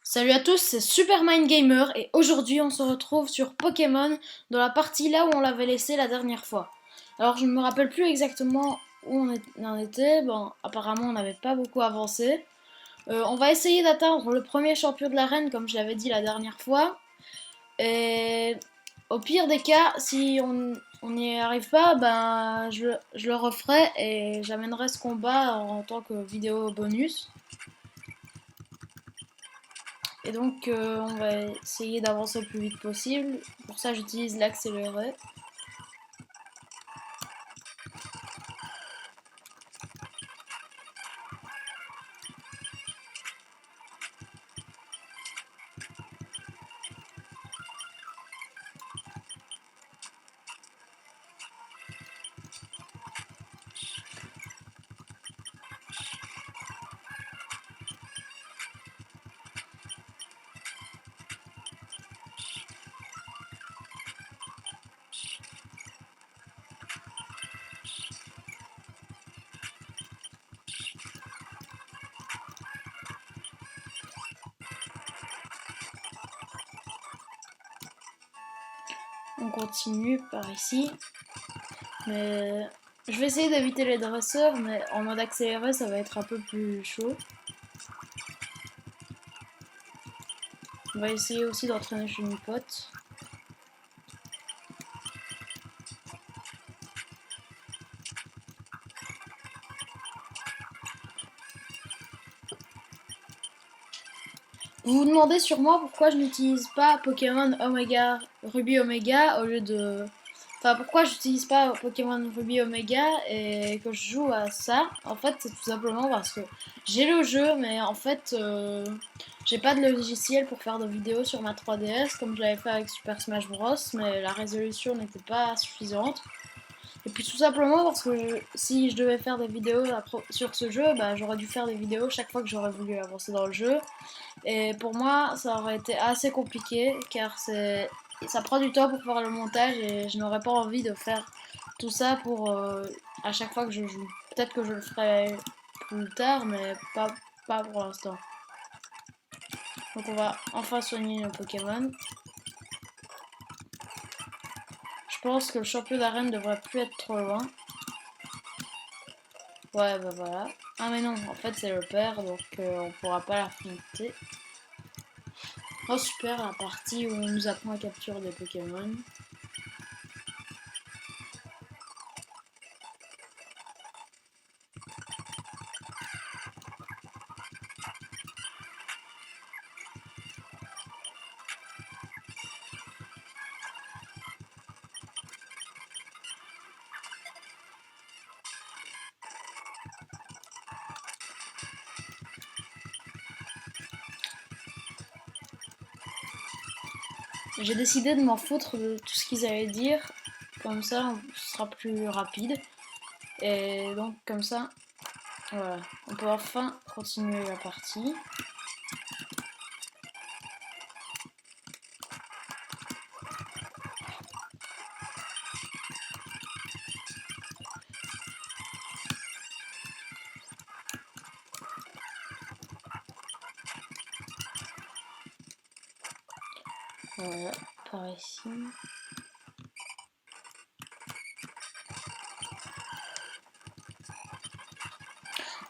Salut à tous, c'est Supermind Gamer et aujourd'hui on se retrouve sur Pokémon dans la partie là où on l'avait laissé la dernière fois. Alors je ne me rappelle plus exactement où en était, bon apparemment on n'avait pas beaucoup avancé. On va essayer d'atteindre le premier champion de l'arène comme je l'avais dit la dernière fois. Et au pire des cas, si on n'y arrive pas, ben je le referai et j'amènerai ce combat en tant que vidéo bonus. Et donc on va essayer d'avancer le plus vite possible. Pour ça j'utilise l'accéléré. On continue par ici. Mais je vais essayer d'éviter les dresseurs, mais en mode accéléré ça va être un peu plus chaud. On va essayer aussi d'entraîner chez mes potes. Vous vous demandez sûrement pourquoi je n'utilise pas Pokémon Omega, Ruby Omega au lieu de... Enfin, pourquoi j'utilise pas Pokémon Ruby Omega et que je joue à ça. En fait, c'est tout simplement parce que j'ai le jeu, mais en fait, j'ai pas de logiciel pour faire de vidéos sur ma 3DS comme je l'avais fait avec Super Smash Bros. Mais la résolution n'était pas suffisante. Et puis tout simplement parce que si je devais faire des vidéos sur ce jeu, bah, j'aurais dû faire des vidéos chaque fois que j'aurais voulu avancer dans le jeu. Et pour moi, ça aurait été assez compliqué car ça prend du temps pour faire le montage et je n'aurais pas envie de faire tout ça pour à chaque fois que je joue. Peut-être que je le ferai plus tard, mais pas pour l'instant. Donc on va enfin soigner nos Pokémon. Je pense que le champion d'arène devrait plus être trop loin. Ouais, bah voilà. Ah mais non, en fait c'est le père, donc on pourra pas l'affronter. Oh super, la partie où on nous apprend à capturer des Pokémon. J'ai décidé de m'en foutre de tout ce qu'ils allaient dire, comme ça ce sera plus rapide. Et donc comme ça, voilà, on peut enfin continuer la partie. Voilà, par ici.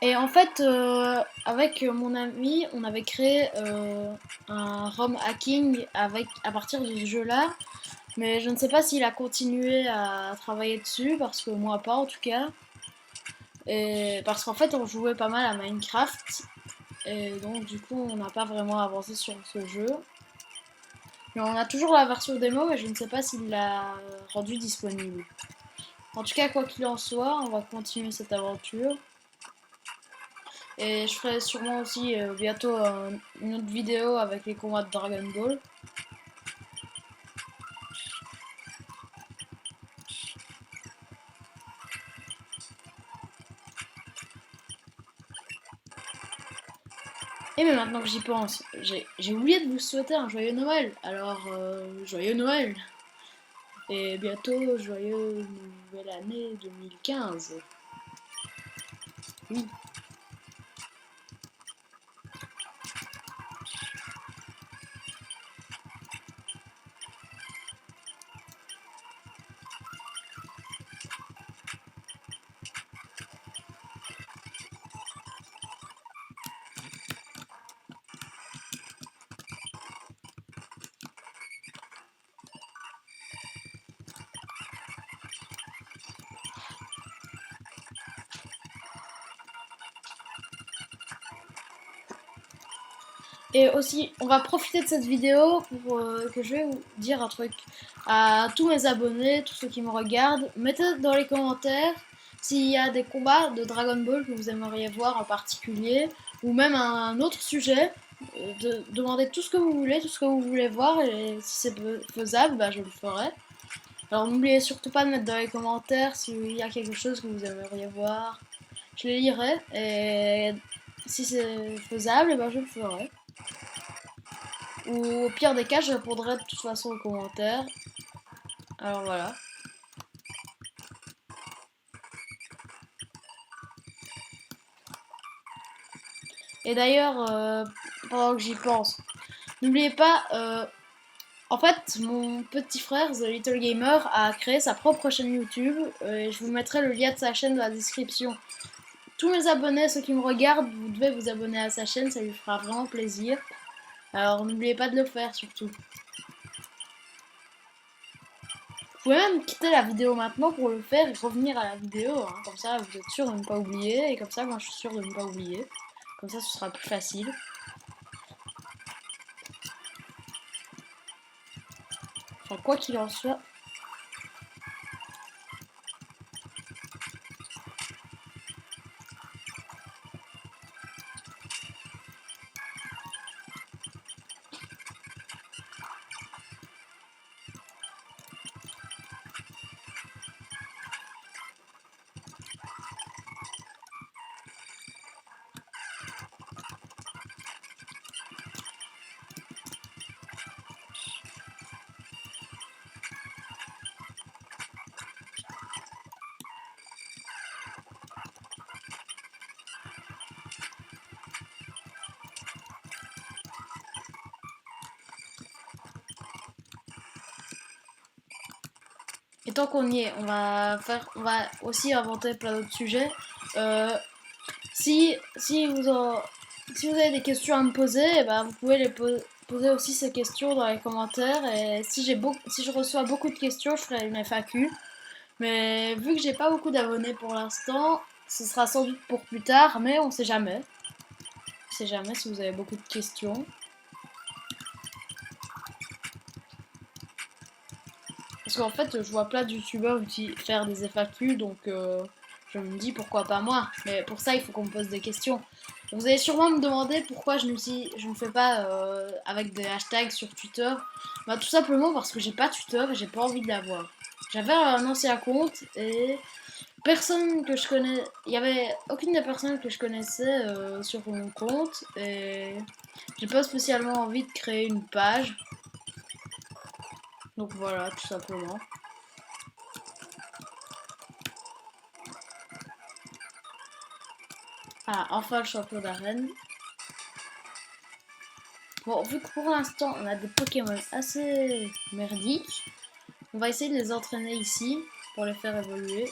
Et en fait, avec mon ami, on avait créé un ROM hacking à partir de ce jeu-là. Mais je ne sais pas s'il a continué à travailler dessus, parce que moi pas en tout cas. Et parce qu'en fait, on jouait pas mal à Minecraft. Et donc, du coup, on n'a pas vraiment avancé sur ce jeu. Mais on a toujours la version démo, mais je ne sais pas s'il l'a rendu disponible. En tout cas, quoi qu'il en soit, on va continuer cette aventure. Et je ferai sûrement aussi bientôt une autre vidéo avec les combats de Dragon Ball. Et mais maintenant que j'y pense, j'ai oublié de vous souhaiter un joyeux Noël. Alors, joyeux Noël. Et bientôt, joyeux nouvelle année 2015. Oui. Et aussi, on va profiter de cette vidéo pour que je vais vous dire un truc à tous mes abonnés, tous ceux qui me regardent. Mettez dans les commentaires s'il y a des combats de Dragon Ball que vous aimeriez voir en particulier, ou même un autre sujet. Demandez tout ce que vous voulez, tout ce que vous voulez voir, et si c'est faisable, bah, je le ferai. Alors n'oubliez surtout pas de mettre dans les commentaires s'il y a quelque chose que vous aimeriez voir. Je les lirai, et si c'est faisable, bah, je le ferai. Ou au pire des cas, je répondrai de toute façon aux commentaires. Alors voilà. Et d'ailleurs, pendant que j'y pense, n'oubliez pas, en fait, mon petit frère, The Little Gamer, a créé sa propre chaîne YouTube. Et je vous mettrai le lien de sa chaîne dans la description. Tous mes abonnés, ceux qui me regardent, vous devez vous abonner à sa chaîne, ça lui fera vraiment plaisir. Alors n'oubliez pas de le faire surtout. Vous pouvez même quitter la vidéo maintenant pour le faire et revenir à la vidéo, hein. Comme ça vous êtes sûr de ne pas oublier, et comme ça moi je suis sûr de ne pas oublier. Comme ça ce sera plus facile. Enfin quoi qu'il en soit. Et tant qu'on y est, on va aussi inventer plein d'autres sujets. Euh, si si vous avez des questions à me poser, eh ben, vous pouvez poser aussi ces questions dans les commentaires. Et si je reçois beaucoup de questions, je ferai une FAQ. Mais vu que j'ai pas beaucoup d'abonnés pour l'instant, ce sera sans doute pour plus tard, mais on sait jamais. On sait jamais si vous avez beaucoup de questions. Parce qu'en fait, je vois plein de youtubeurs faire des FAQ, donc je me dis pourquoi pas moi. Mais pour ça, il faut qu'on me pose des questions. Vous allez sûrement me demander pourquoi je ne fais pas avec des hashtags sur Twitter. Bah, tout simplement parce que j'ai pas Twitter et j'ai pas envie de l'avoir. J'avais un ancien compte et personne que je connais. Il y avait aucune des personnes que je connaissais sur mon compte et j'ai pas spécialement envie de créer une page. Donc voilà, tout simplement. Ah, enfin le champion d'arène. Bon, vu que pour l'instant on a des Pokémon assez merdiques, on va essayer de les entraîner ici pour les faire évoluer.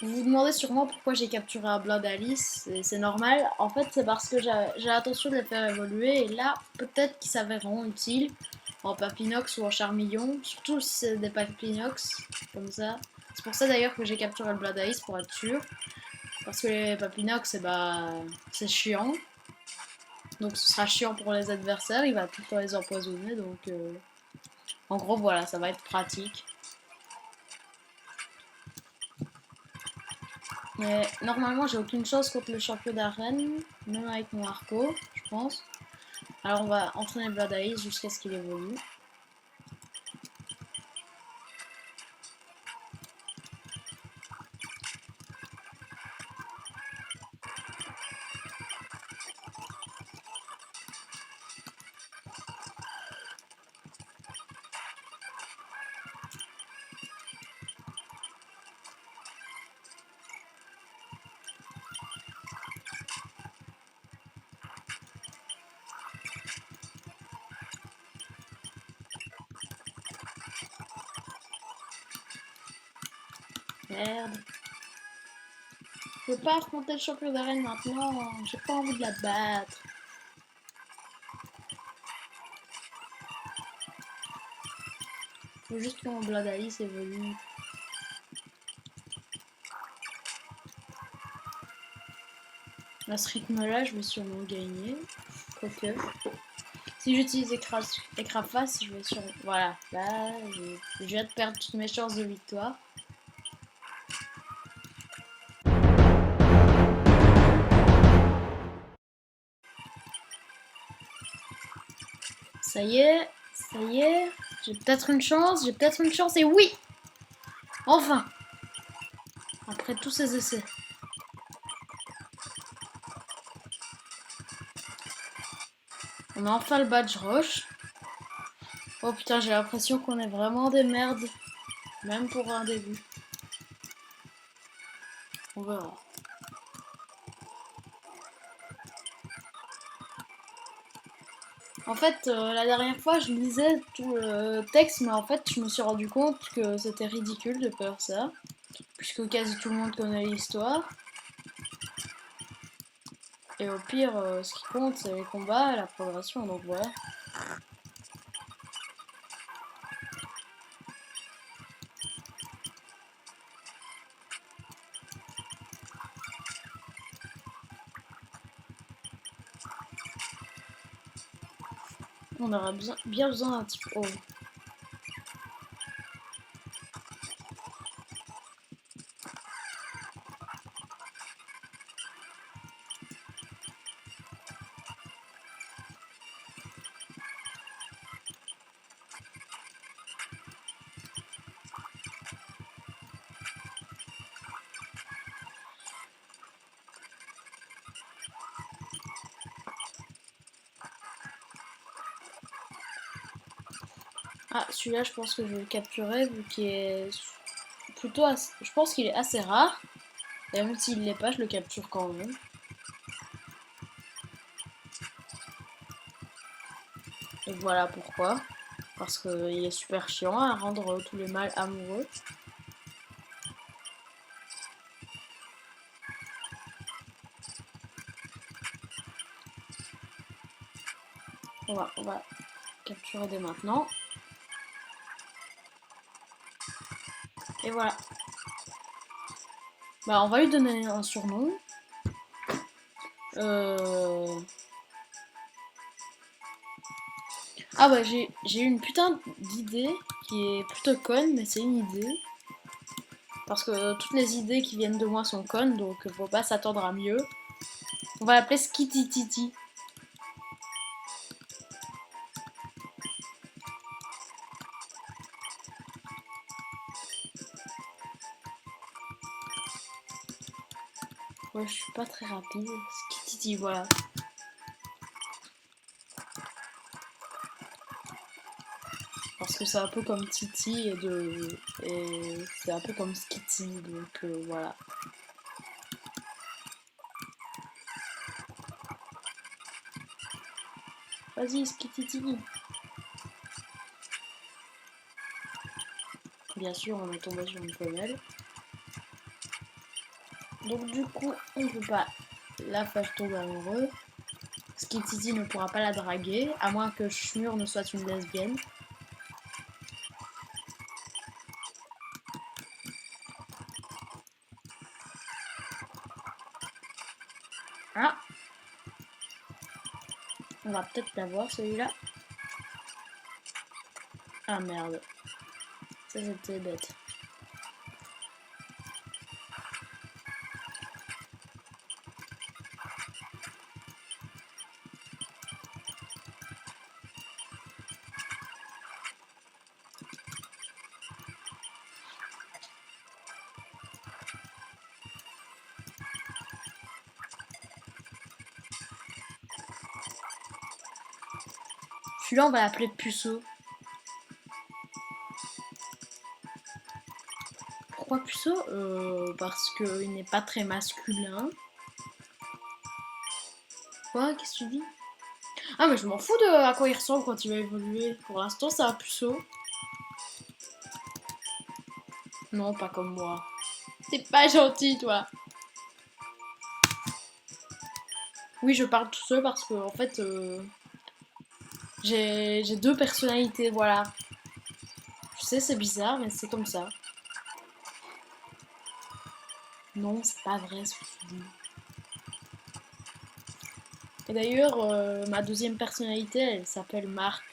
Vous vous demandez sûrement pourquoi j'ai capturé un Alice, c'est normal. En fait, c'est parce que j'ai l'intention de les faire évoluer et là, peut-être qu'ils s'avéreront utiles en Papinox ou en Charmillon, surtout si c'est des Papinox, comme ça. C'est pour ça d'ailleurs que j'ai capturé le Alice pour être sûr. Parce que les Papinox, c'est chiant. Donc ce sera chiant pour les adversaires, il va tout le temps les empoisonner, donc en gros voilà, ça va être pratique. Mais normalement j'ai aucune chance contre le champion d'arène, même avec mon arco, je pense. Alors on va entraîner Ice jusqu'à ce qu'il évolue. Merde. Je peux pas affronter le champion d'arène maintenant, j'ai pas envie de la battre. Faut juste que mon Ice évolue. À ce rythme-là, je vais sûrement gagner. Quoique. Si j'utilise écran face, je vais sûrement. Voilà, là, je viens de perdre toutes mes chances de victoire. Ça y est, ça y est. J'ai peut-être une chance, et oui! Enfin! Après tous ces essais. On a enfin le badge roche. Oh putain, j'ai l'impression qu'on est vraiment des merdes. Même pour un début. On verra. En fait, la dernière fois, je lisais tout le texte, mais en fait, je me suis rendu compte que c'était ridicule de faire ça. Puisque quasi tout le monde connaît l'histoire. Et au pire, ce qui compte, c'est les combats et la progression, donc voilà. On aura bien besoin d'un type. Oh. Ah, celui-là, je pense que je vais le capturer vu qu'il est plutôt assez... Je pense qu'il est assez rare. Et même s'il l'est pas, je le capture quand même. Et voilà pourquoi. Parce qu'il est super chiant à rendre tous les mâles amoureux. On va capturer dès maintenant. Et voilà. Bah, on va lui donner un surnom. Ah bah, j'ai eu une putain d'idée qui est plutôt conne, mais c'est une idée. Parce que toutes les idées qui viennent de moi sont connes, donc faut pas s'attendre à mieux. On va l'appeler Skitititi. Ouais, je suis pas très rapide. Skititi, voilà. Parce que c'est un peu comme Titi et c'est un peu comme Skitty, donc voilà. Vas-y, Skititi. Bien sûr, on est tombé sur une femelle. Donc du coup, on ne peut pas la faire tomber amoureux. Skititi ne pourra pas la draguer, à moins que Schmur ne soit une lesbienne. Ah, on va peut-être l'avoir celui-là. Ah merde. Ça c'était bête. Celui-là on va l'appeler Puceau. Pourquoi Puceau? Parce qu'il n'est pas très masculin. Quoi? Qu'est-ce que tu dis? Ah mais je m'en fous de à quoi il ressemble quand il va évoluer. Pour l'instant c'est un puceau. Non, pas comme moi. T'es pas gentil toi. Oui, je parle tout seul parce que en fait j'ai deux personnalités, voilà. Je sais c'est bizarre mais c'est comme ça. Non, c'est pas vrai ce que tu dis. D'ailleurs, ma deuxième personnalité, elle s'appelle Marc.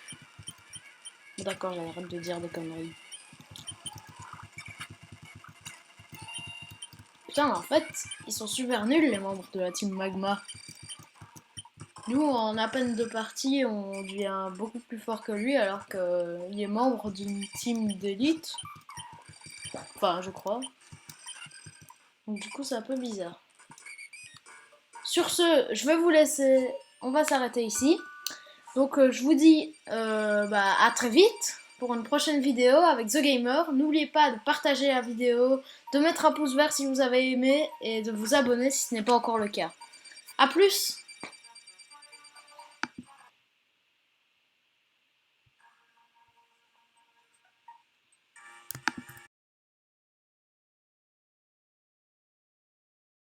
D'accord, j'arrête de dire des conneries. Putain, en fait, ils sont super nuls les membres de la team Magma. Nous, en à peine deux parties, on devient beaucoup plus fort que lui alors qu'il est membre d'une team d'élite. Enfin, je crois. Donc du coup, c'est un peu bizarre. Sur ce, je vais vous laisser. On va s'arrêter ici. Donc je vous dis à très vite pour une prochaine vidéo avec The Gamer. N'oubliez pas de partager la vidéo, de mettre un pouce vert si vous avez aimé et de vous abonner si ce n'est pas encore le cas. A plus!